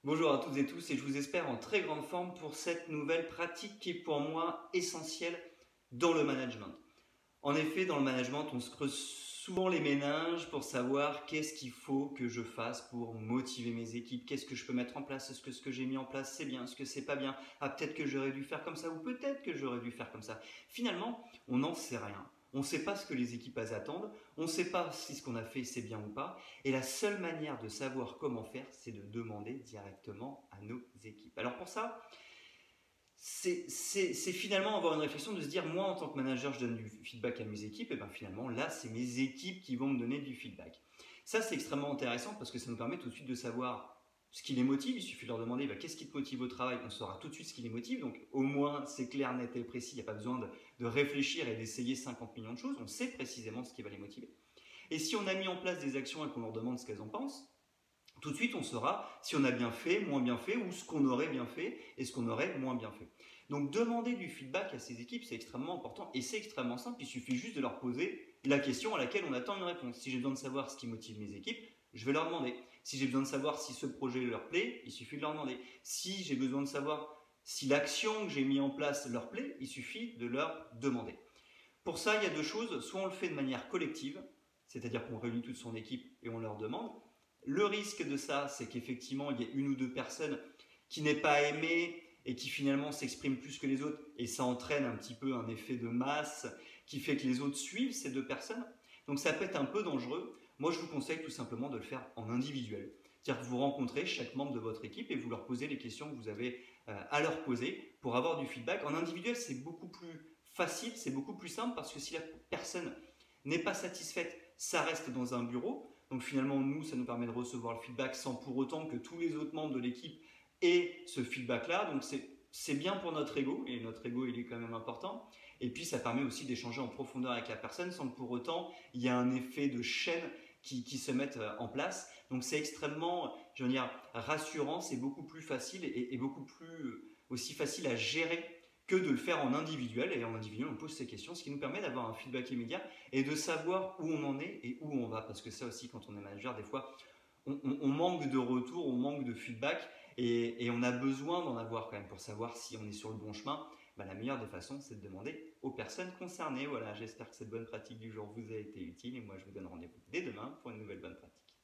Bonjour à toutes et tous et je vous espère en très grande forme pour cette nouvelle pratique qui est pour moi essentielle dans le management. En effet, dans le management, on se creuse souvent les méninges pour savoir qu'est-ce qu'il faut que je fasse pour motiver mes équipes, qu'est-ce que je peux mettre en place, est-ce que ce que j'ai mis en place c'est bien, est-ce que c'est pas bien, ah peut-être que j'aurais dû faire comme ça ou peut-être que j'aurais dû faire comme ça. Finalement, on n'en sait rien. On ne sait pas ce que les équipes attendent, on ne sait pas si ce qu'on a fait c'est bien ou pas, et la seule manière de savoir comment faire, c'est de demander directement à nos équipes. Alors pour ça, c'est finalement avoir une réflexion de se dire, moi en tant que manager, je donne du feedback à mes équipes, et bien finalement là, c'est mes équipes qui vont me donner du feedback. Ça, c'est extrêmement intéressant parce que ça nous permet tout de suite de savoir ce qui les motive. Il suffit de leur demander qu'est-ce qui te motive au travail, on saura tout de suite ce qui les motive, donc au moins c'est clair, net et précis, il n'y a pas besoin de réfléchir et d'essayer 50 millions de choses, on sait précisément ce qui va les motiver. Et si on a mis en place des actions et qu'on leur demande ce qu'elles en pensent, tout de suite, on saura si on a bien fait, moins bien fait, ou ce qu'on aurait bien fait et ce qu'on aurait moins bien fait. Donc, demander du feedback à ces équipes, c'est extrêmement important et c'est extrêmement simple. Il suffit juste de leur poser la question à laquelle on attend une réponse. Si j'ai besoin de savoir ce qui motive mes équipes, je vais leur demander. Si j'ai besoin de savoir si ce projet leur plaît, il suffit de leur demander. Si j'ai besoin de savoir si l'action que j'ai mise en place leur plaît, il suffit de leur demander. Pour ça, il y a deux choses. Soit on le fait de manière collective, c'est-à-dire qu'on réunit toute son équipe et on leur demande. Le risque de ça, c'est qu'effectivement, il y ait une ou deux personnes qui n'aient pas aimé et qui finalement s'expriment plus que les autres. Et ça entraîne un petit peu un effet de masse qui fait que les autres suivent ces deux personnes. Donc ça peut être un peu dangereux. Moi, je vous conseille tout simplement de le faire en individuel. C'est-à-dire que vous rencontrez chaque membre de votre équipe et vous leur posez les questions que vous avez à leur poser pour avoir du feedback. En individuel, c'est beaucoup plus facile, c'est beaucoup plus simple parce que si la personne n'est pas satisfaite, ça reste dans un bureau. Donc finalement, nous, ça nous permet de recevoir le feedback sans pour autant que tous les autres membres de l'équipe aient ce feedback-là. Donc c'est bien pour notre ego, et notre ego, il est quand même important. Et puis, ça permet aussi d'échanger en profondeur avec la personne sans que pour autant, il y ait un effet de chaîne qui se mette en place. Donc c'est extrêmement, je veux dire, rassurant, c'est beaucoup plus facile et beaucoup plus aussi facile à gérer que de le faire en individuel. Et en individuel, on pose ces questions, ce qui nous permet d'avoir un feedback immédiat et de savoir où on en est et où on va. Parce que ça aussi, quand on est manager, des fois, on manque de retour, on manque de feedback et on a besoin d'en avoir quand même pour savoir si on est sur le bon chemin. La meilleure des façons, c'est de demander aux personnes concernées. Voilà, j'espère que cette bonne pratique du jour vous a été utile et moi, je vous donne rendez-vous dès demain pour une nouvelle bonne pratique.